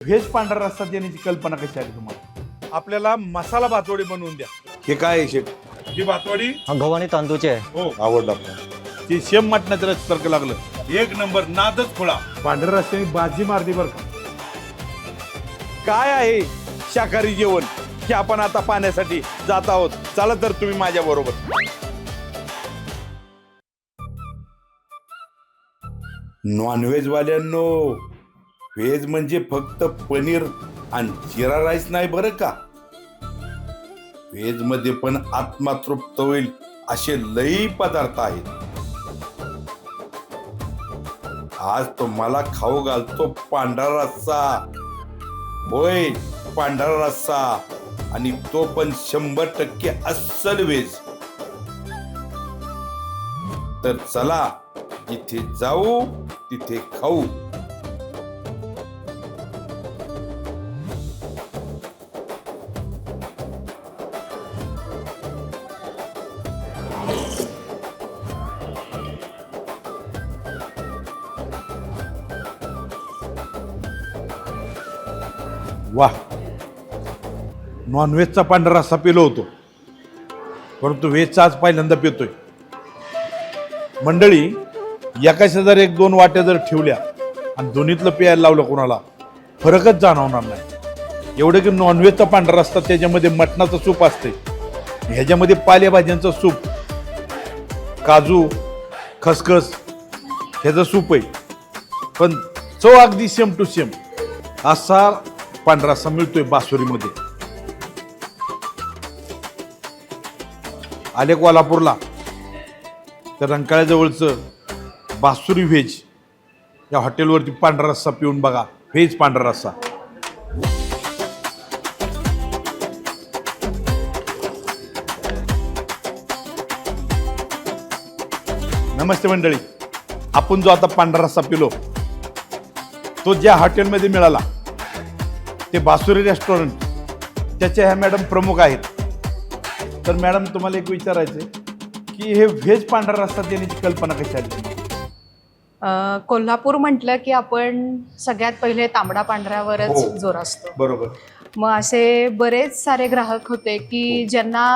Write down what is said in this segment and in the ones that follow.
Veg पांढरा रस्सा देण्याची कल्पना कशी आली तुम्हाला? आपल्याला मसाला भातवडी बनवून द्या. हे काय आहे शेट? ही भातवडी गव्हाणी तांदूळचे आहे. हो आवडला आपल्याला. ते शेम मटणाचं रस्त्यासारखं लागलं. एक नंबर नादच खोळा. पांढऱ्या रस्त्याने बाजी मारली बरं का. काय आहे शाकाहारी जेवण की आपण आता पाहण्यासाठी जात आहोत. चला तर तुम्ही माझ्या बरोबर. नॉनव्हेज वाल्यांनो, व्हेज म्हणजे फक्त पनीर आणि जिरा राईस नाही बरं का. व्हेज मध्ये पण आत्मा तृप्त होईल असे लई पदार्थ आहेत. आज तुम्हाला खाऊ घालतो पांढरा रस्सा. होय, पांढरा रस्सा, आणि तो पण 100% अस्सल व्हेज. तर चला, जिथे जाऊ तिथे खाऊ. वाह, नॉनव्हेजचा पांढरा रस्सा पिलो होतो, परंतु व्हेजचा आज पहिल्यांदा पितोय. मंडळी, एकाशा जर 1-2 वाट्या जर ठेवल्या आणि दोन्हीतलं प्यायला लावलं कोणाला, फरकच जाणवणार नाही. एवढं की नॉनव्हेजचा पांढरा रस्सा, त्याच्यामध्ये मटणाचं सूप असते, ह्याच्यामध्ये पालेभाज्यांचं सूप, काजू खसखस ह्याचं सूप आहे, पण चव अगदी सेम टू सेम असा पांढरा रस्सा मिळतोय बासुरीमध्ये. आले कोल्हापूरला तर रंकाळ्याजवळचं बासुरी व्हेज या हॉटेलवरती पांढरा रस्सा पिऊन बघा. व्हेज पांढरा रस्सा. नमस्ते मंडळी, आपण जो आता पांढरा रस्सा पिलो तो ज्या हॉटेलमध्ये मिळाला ते बासुरी रेस्टॉरंट, त्याच्या ह्या मॅडम प्रमुख आहेत. तर मॅडम, तुम्हाला एक विचारायचं की हे व्हेज पांढरा रस्सा देण्याची कल्पना कशी आली? कोल्हापूर म्हटलं की आपण सगळ्यात पहिले तांबडा पांढऱ्यावरच हो. जोर असतो. बरोबर. मग असे बरेच सारे ग्राहक होते की ज्यांना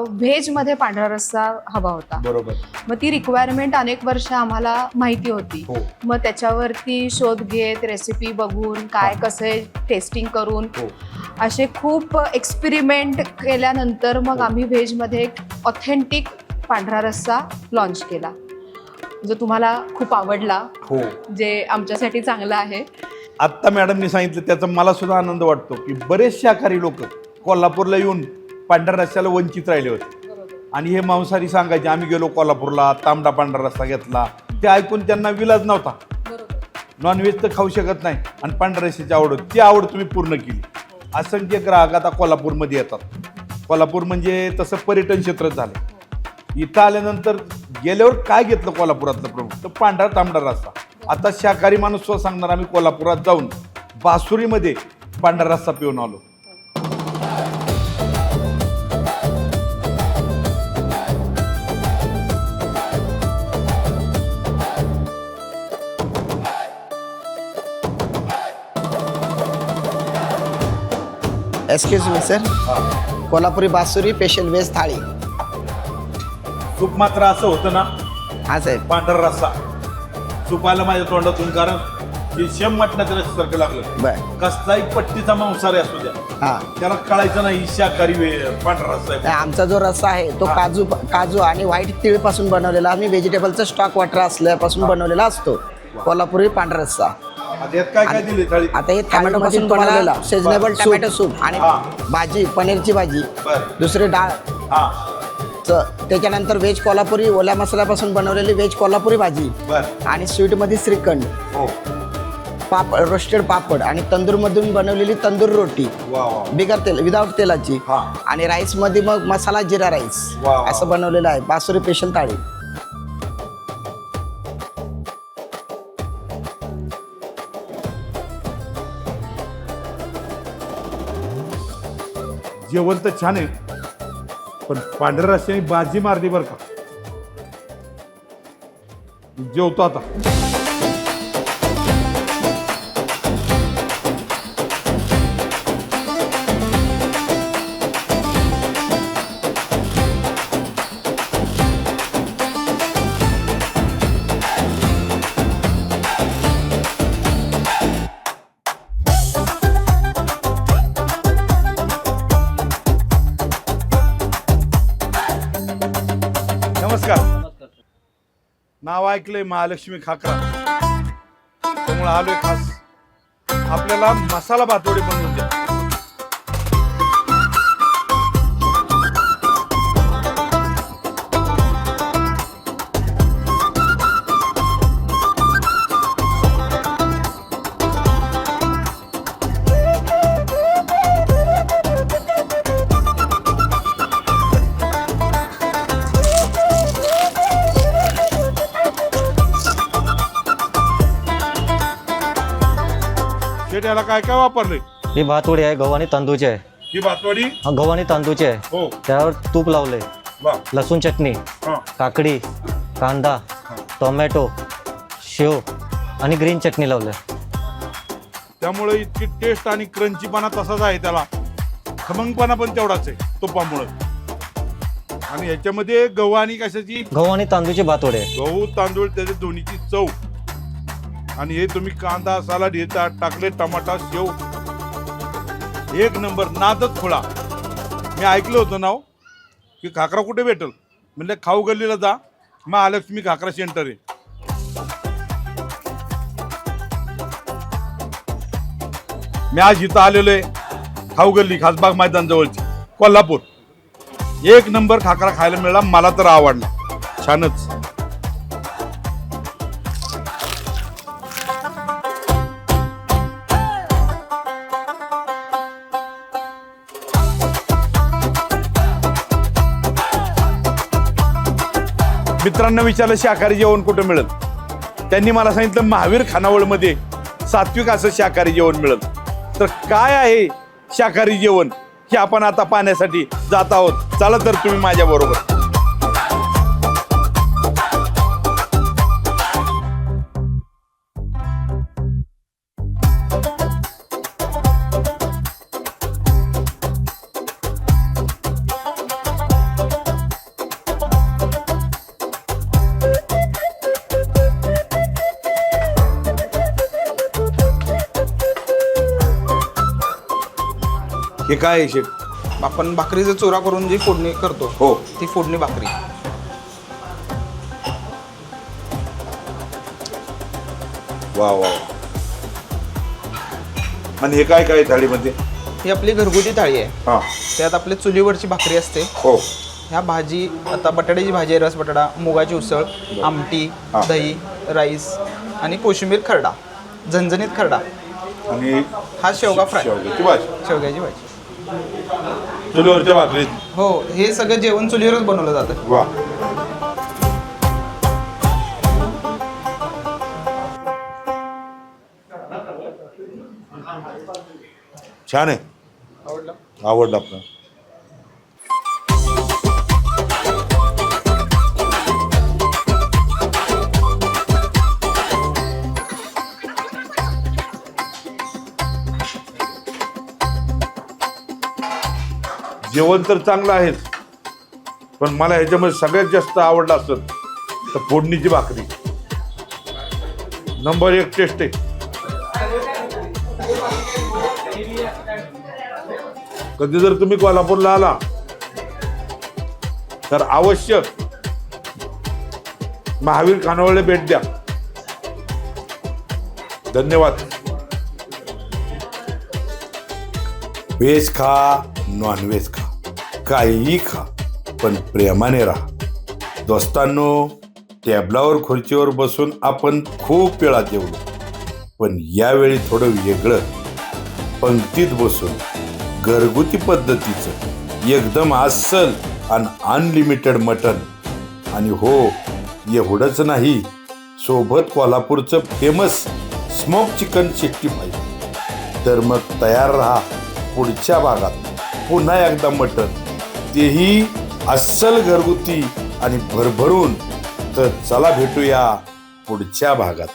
व्हेज मध्ये पांढरा रस्सा हवा होता. बरोबर. मग ती रिक्वायरमेंट अनेक वर्ष आम्हाला माहिती होती. हो. मग त्याच्यावरती शोध घेत, रेसिपी बघून, काय कसे टेस्टिंग करून, हो. असे खूप एक्सपेरिमेंट केल्यानंतर मग आम्ही व्हेजमध्ये एक ऑथेंटिक पांढरा रस्सा लॉन्च केला, जो तुम्हाला खूप आवडला, हो. जे आमच्यासाठी चांगलं आहे. आत्ता मॅडमनी सांगितलं त्याचा मला सुद्धा आनंद वाटतो की बरेच शाकाहारी लोक कोल्हापूरला येऊन पांढऱ्या रस्स्याला वंचित राहिले होते. आणि हे मांसाहारी सांगायचे, आम्ही गेलो कोल्हापूरला, तांबडा पांढरा रस्सा घेतला. ते ऐकून त्यांना विलाज नव्हता. नॉनव्हेज तर खाऊ शकत नाही आणि पांढऱ्या रस्स्याची आवड, ती आवड तुम्ही पूर्ण केली. असंख्य ग्राहक आता कोल्हापूरमध्ये येतात. कोल्हापूर म्हणजे तसं पर्यटन क्षेत्रच झालं. इथं आल्यानंतर गेल्यावर काय घेतलं कोल्हापुरातलं प्रमुख, तर पांढरा तांबडा रस्सा. आता शाकाहारी माणूस स्वतः सांगणार, आम्ही कोल्हापुरात जाऊन बासुरीमध्ये पांढरा रस्सा पिऊन आलो. एक्सक्यूज मी सर, कोल्हापुरी बासुरी स्पेशल व्हेज थाळी. सूप मात्र असं होतं ना, हा साहेब. पांढरा रस्सा सूप आलं माझ्या तोंडातून, कारण हे शेम मटणाचं रस्त्यासारखं लागलं. बर. कसलाही पट्टीचा मांसाहारी असू द्या, हा, त्याला कळायचं नाही शाकाहारी पांढरा रस्सा आहे. आमचा जो रस्सा आहे तो काजू आणि व्हाईट तीळ पासून बनवलेला, आम्ही व्हेजिटेबलचा स्टॉक वॉटर असल्यापासून बनवलेला असतो कोल्हापुरी पांढरा रस्सा. आता यात काय काय दिले थाळी? आता हे थाळीमध्ये बनवलेला सिजनेबल टमॅटो सूप आणि भाजी, पनीरची भाजी, बरं. दुसरी डाळ, हा, त्याच्यानंतर व्हेज कोल्हापुरी ओल्या मसाल्यापासून बनवलेली व्हेज कोल्हापुरी भाजी, बर. आणि स्वीटमध्ये श्रीखंड, हो. रोस्टेड पापड, आणि तंदूरमधून बनवलेली तंदूर रोटी वा वा. बिगर तेल, विदाउट तेलाची. हा. आणि राईस मध्ये मग मसाला जिरा राईस वा वा. असं बनवलेलं आहे बासुरी स्पेशल थाळी. जेवण तर छान आहे, पण पांढऱ्या रस्त्याने बाजी मारली बरं का. जेवतो आता. नाव ऐकलंय महालक्ष्मी खाकरा, त्यामुळे आलोय खास आपल्याला मसाला भातवडी बनवून द्या. याला काय काय वापरले? ही भातवडी आहे, गव्हाणी तांदूळची आहे. ही भातवडी गव्हाणी तांदूळची आहे. हो. त्यावर तूप लावले, लसूण चटणी, काकडी, कांदा, टोमॅटो, शेव आणि ग्रीन चटणी लावले. त्यामुळे इतकी टेस्ट आणि क्रंचीपणा तसाच आहे, त्याला खमंगपणा पण तेवढाच आहे तुपामुळे. आणि ह्याच्यामध्ये गहू आणि कशाची? गव्हाणी तांदूळची भातवडी आहे. गहू तांदूळ त्याच्या दोन्हीची चव. आणि हे तुम्ही कांदा सलाड हे टाकले, टमाटा, शेव, एक नंबर, नादच खुळा. मी ऐकलं होतं नाव की खाकरा कुठे भेटल, म्हणजे खाऊ गल्लीला जा, महालक्ष्मी खाकरा सेंटर आहे. मी आज इथं आलेलो आहे खाऊ गल्ली, खासबाग मैदान जवळची, कोल्हापूर. एक नंबर खाकरा खायला मिळाला, मला तर आवडला, छानच. मित्रांना विचारलं शाकाहारी जेवण कुठं मिळेल, त्यांनी मला सांगितलं महावीर खानावळमध्ये सात्विक असं शाकाहारी जेवण मिळेल. तर काय आहे शाकाहारी जेवण हे आपण आता पाहण्यासाठी जात आहोत. चला तर तुम्ही माझ्या बरोबर. हे काय आहे शेठ? आपण भाकरीचा चुरा करून जी फोडणी करतो, हो, ती फोडणी भाकरी. वा वा. आणि हे काय काय थाळीमध्ये? ही आपली घरगुती थाळी आहे. हा, त्यात आपली चुलीवरची भाकरी असते. हो. ह्या भाजी, आता बटाट्याची भाजी आहे, रस बटाटा, मुगाची उसळ, आमटी, हा. दही, राईस आणि कोशिंबीर खरडा, झणझणीत खरडा. आणि हा शेवगा फ्राय, शेवग्याची भाजी, शेवग्याची भाजी. चुलीवरच्या भाकरीत. हो, हे सगळं जेवण चुलीवरच बनवलं जातं. वा. छान आहे, आवडलं आपलं. जेवण तर चांगलं आहेच, पण मला ह्याच्यामध्ये सगळ्यात जास्त आवडलं असत तर फोडणीची भाकरी. नंबर 1 टेस्ट आहे. कधी जर तुम्ही कोल्हापूरला आला तर अवश्य महावीर खानावळला भेट द्या. धन्यवाद. व्हेज खा, नॉनव्हेज खा, काहीही खा, पण प्रेमाने राहा. दोस्तांनो, टेबलावर खुर्चीवर बसून आपण खूप वेळा जेवलो, पण यावेळी थोडं वेगळं, पंक्तीत बसून घरगुती पद्धतीचं एकदम अस्सल आणि अनलिमिटेड मटण. आणि हो, एवढंच नाही, सोबत कोल्हापूरचं फेमस स्मोक चिकन 65. तर मग तयार राहा पुढच्या भागात पुन्हा एकदा मटण, तेही अस्सल घरगुती आणि भरभरून. तर चला भेटूया पुढच्या भागात.